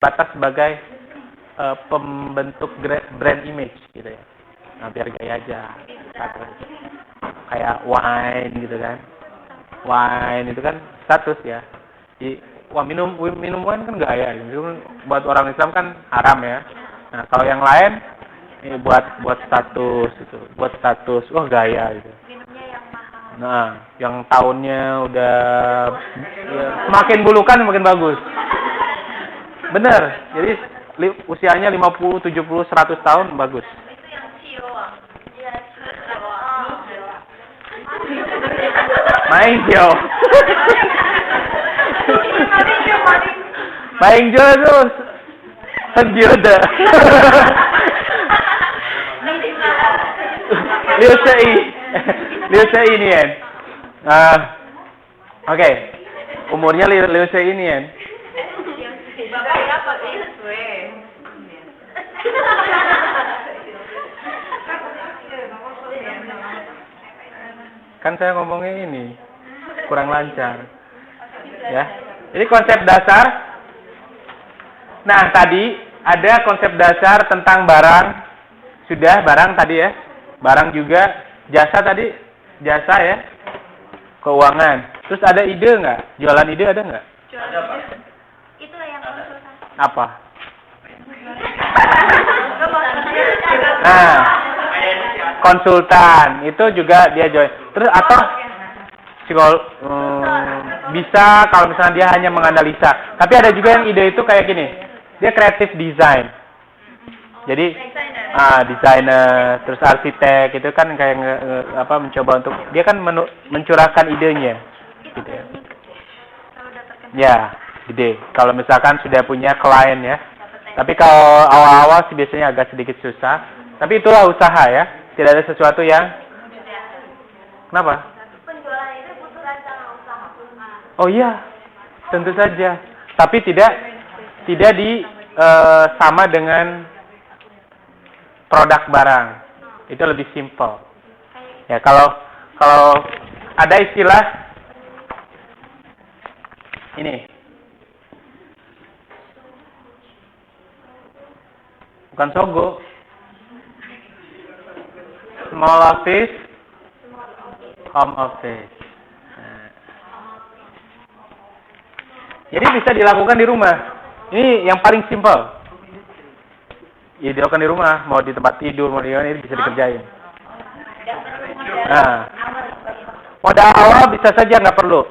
batas sebagai pembentuk brand image gitu ya. Nah, biar gaya aja. Kayak wine gitu kan. Wine itu kan status ya. Wah, minum wine kan gaya. Buat orang Islam kan haram ya. Nah, kalau yang lain buat status gitu. Buat status, wah gaya gitu. Minumnya yang mahal. Nah, yang tahunnya udah semakin bulukan semakin bagus. Bener. Jadi usianya 50, 70, 100 tahun bagus. Itu yang cio. Iya, cio. Main Jo. Main Jo itu senjata. Liu Sei ini kan. Oke. Umurnya Liu Sei ini kan. Bapaknya apa sih? Kan saya ngomongnya ini kurang lancar. Ya. Jadi konsep dasar. Nah, tadi ada konsep dasar tentang barang. Sudah barang tadi ya. Barang juga, jasa tadi, jasa ya. Keuangan. Terus ada ide nggak? Jualan ide ada nggak? Ada, Pak. Itu yang konsultan. Apa? Nah, konsultan itu juga dia join. Terus atau bisa kalau misalnya dia hanya menganalisa. Tapi ada juga yang ide itu kayak gini. Dia creative design. Jadi desainer, terus arsitek itu kan kayak mencoba untuk dia kan mencurahkan idenya gitu ya. Ya, ide. Kalau misalkan sudah punya klien ya. Tapi kalau awal-awal sih biasanya agak sedikit susah. Tapi itulah usaha ya. Tidak ada sesuatu yang kenapa? Penjualan itu butuh rencana usaha. Oh iya, tentu saja. Tapi tidak sama dengan produk barang. Itu lebih simpel. Ya, kalau ada istilah ini. Bukan sogo. Small office, home office. Nah. Jadi bisa dilakukan di rumah. Ini yang paling simpel. Ya, dilakukan di rumah, mau di tempat tidur, mau di mana, ini bisa dikerjain. Nah, modal awal bisa saja nggak perlu,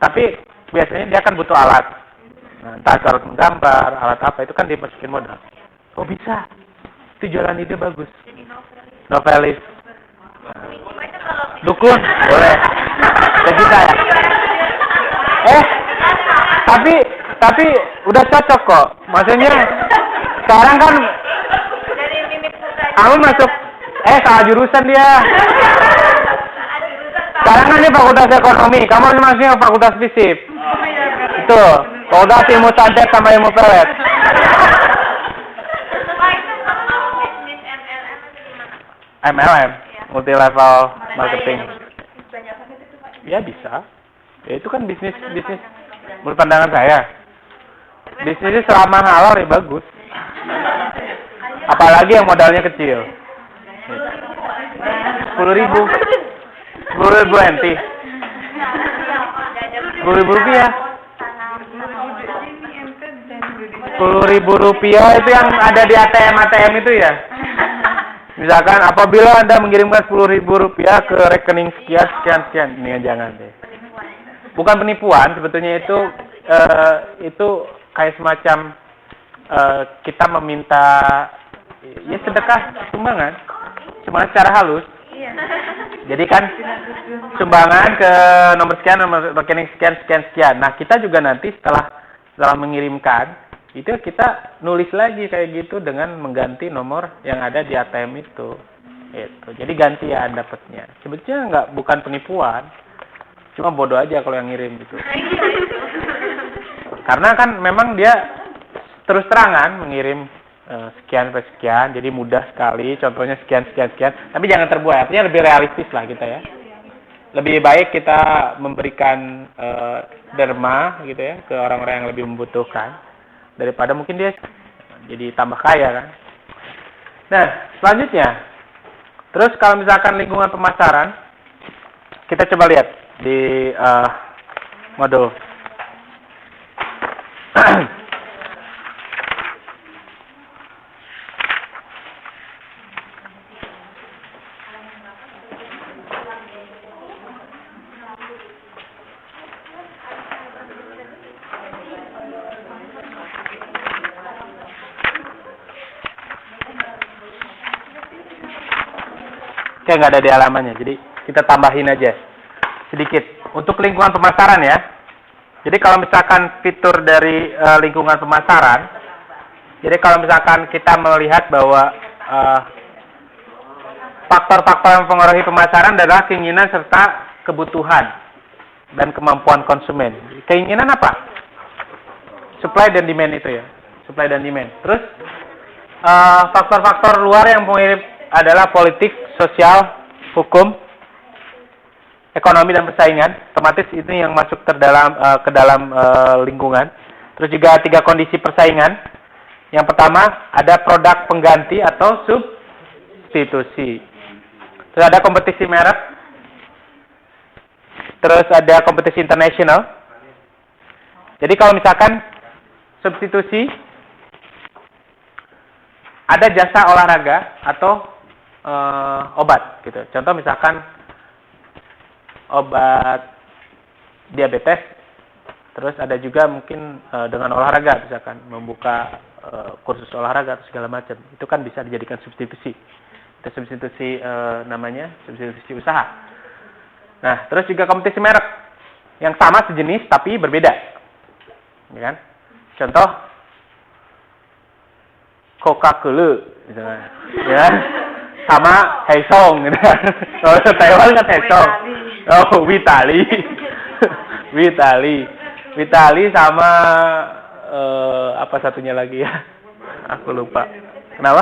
tapi biasanya dia akan butuh alat. Nah, entah alat menggambar, alat apa itu kan dimasukin modal. Oh bisa, itu jualan ide bagus. Novelis, dukun, boleh. Kita ya. Tapi udah cocok kok. Maksudnya sekarang kan kamu masuk salah jurusan dia. Sekarang kan ini fakultas ekonomi, kamu masuknya fakultas fisip. Itu, fakultas ilmu santet sama ilmu pelet. MLM, multi level marketing. Ya bisa. Ya itu kan bisnis. Menurut pandangan saya, bisnisnya selama halal ya bagus. Apalagi yang modalnya kecil. 10.000 NT. 10.000 rupiah. 10.000 rupiah itu yang ada di ATM itu ya. Misalkan apabila Anda mengirimkan 10.000 rupiah ke rekening sekian. Ini jangan deh. Bukan penipuan, sebetulnya itu kayak semacam kita meminta ya sedekah sumbangan secara halus. Jadi kan sumbangan ke nomor sekian, nomor rekening sekian. Nah, kita juga nanti setelah mengirimkan itu kita nulis lagi kayak gitu dengan mengganti nomor yang ada di ATM itu. Itu. Jadi gantian dapatnya. Sebetulnya bukan penipuan. Cuma bodoh aja kalau yang ngirim gitu. Karena kan memang dia terus terangan mengirim sekian per sekian, jadi mudah sekali. Contohnya sekian. Tapi jangan terbuai. Artinya lebih realistis lah kita ya. Lebih baik kita memberikan derma gitu ya ke orang-orang yang lebih membutuhkan. daripada mungkin dia jadi tambah kaya kan. Nah, selanjutnya, terus kalau misalkan lingkungan pemasaran, kita coba lihat di modul. Kayak nggak ada di halamannya, jadi kita tambahin aja sedikit untuk lingkungan pemasaran ya. Jadi kalau misalkan fitur dari lingkungan pemasaran, jadi kalau misalkan kita melihat bahwa faktor-faktor yang mempengaruhi pemasaran adalah keinginan serta kebutuhan dan kemampuan konsumen. Keinginan apa? Supply dan demand itu ya, supply dan demand. Terus faktor-faktor luar yang mempengaruhi adalah politik, sosial, hukum, ekonomi dan persaingan. Otomatis ini yang masuk ke dalam lingkungan. Terus juga 3 kondisi persaingan. Yang pertama ada produk pengganti atau substitusi. Terus ada kompetisi merek. Terus ada kompetisi internasional. Jadi kalau misalkan substitusi, ada jasa olahraga atau obat gitu. Contoh misalkan obat diabetes, terus ada juga mungkin dengan olahraga, misalkan membuka kursus olahraga atau segala macam. Itu kan bisa dijadikan substitusi. Itu substitusi namanya substitusi usaha. Nah, terus juga kompetisi merek yang sama sejenis tapi berbeda. Ya kan? Contoh Coca-Cola misalnya. Ya kan? Sama Haesong gitu kan. Kalau Taiwan kan Haesong. Oh, Vitali. Vitali sama apa satunya lagi ya? Aku lupa. Kenapa?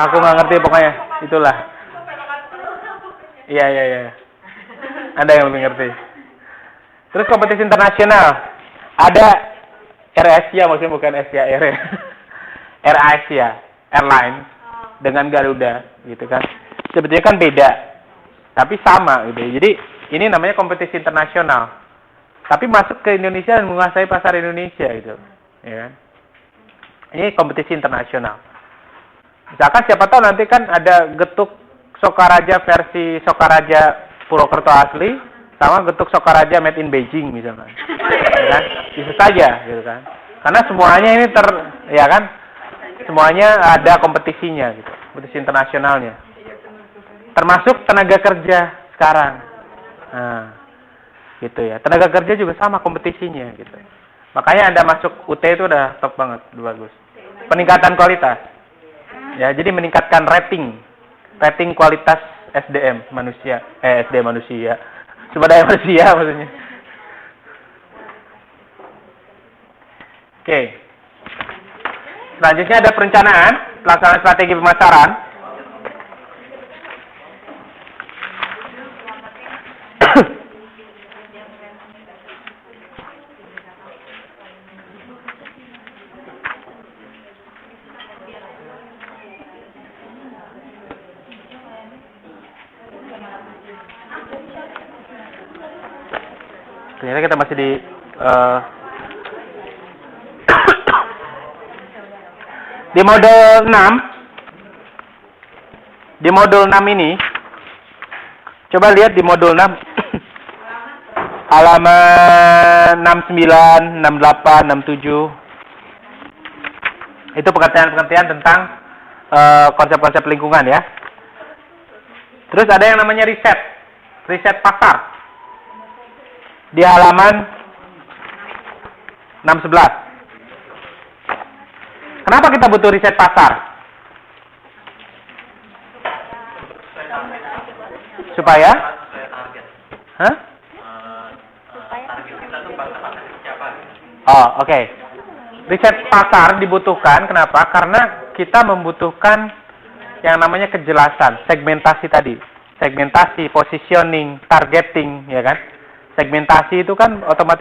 Aku nggak ngerti pokoknya. Itulah. Iya. Ada yang lebih ngerti. Terus kompetisi internasional. Ada AirAsia, maksudnya bukan Asia Air ya. AirAsia Airlines dengan Garuda gitu kan. Sebetulnya kan beda, tapi sama gitu. Jadi ini namanya kompetisi internasional. Tapi masuk ke Indonesia dan menguasai pasar Indonesia gitu. Ya kan? Ini kompetisi internasional. Misalkan siapa tahu nanti kan ada getuk Sokaraja versi Sokaraja Purwokerto asli sama getuk Sokaraja made in Beijing misalnya. Ya kan? Bisa saja gitu kan. Karena semuanya ini ya kan? Semuanya ada kompetisinya gitu. Kompetisi internasionalnya. Termasuk tenaga kerja sekarang. Nah, gitu ya. Tenaga kerja juga sama kompetisinya gitu. Makanya Anda masuk UT itu udah top banget, udah bagus. Peningkatan kualitas. Ya, jadi meningkatkan rating kualitas SDM manusia, SDM manusia. Sumber daya manusia maksudnya. Oke. Selanjutnya ada perencanaan, pelaksanaan strategi pemasaran. Ternyata kita masih di modul 6. Di modul 6 ini coba lihat di modul 6 halaman 69, 68, 67. Itu pengertian-pengertian tentang konsep-konsep lingkungan ya. Terus ada yang namanya riset pasar. Di halaman 611. Kenapa kita butuh riset pasar? Supaya? Hah? Oh, oke. Riset pasar dibutuhkan. Kenapa? Karena kita membutuhkan yang namanya kejelasan, segmentasi tadi. Segmentasi, positioning, targeting, ya kan? segmentasi itu kan otomatis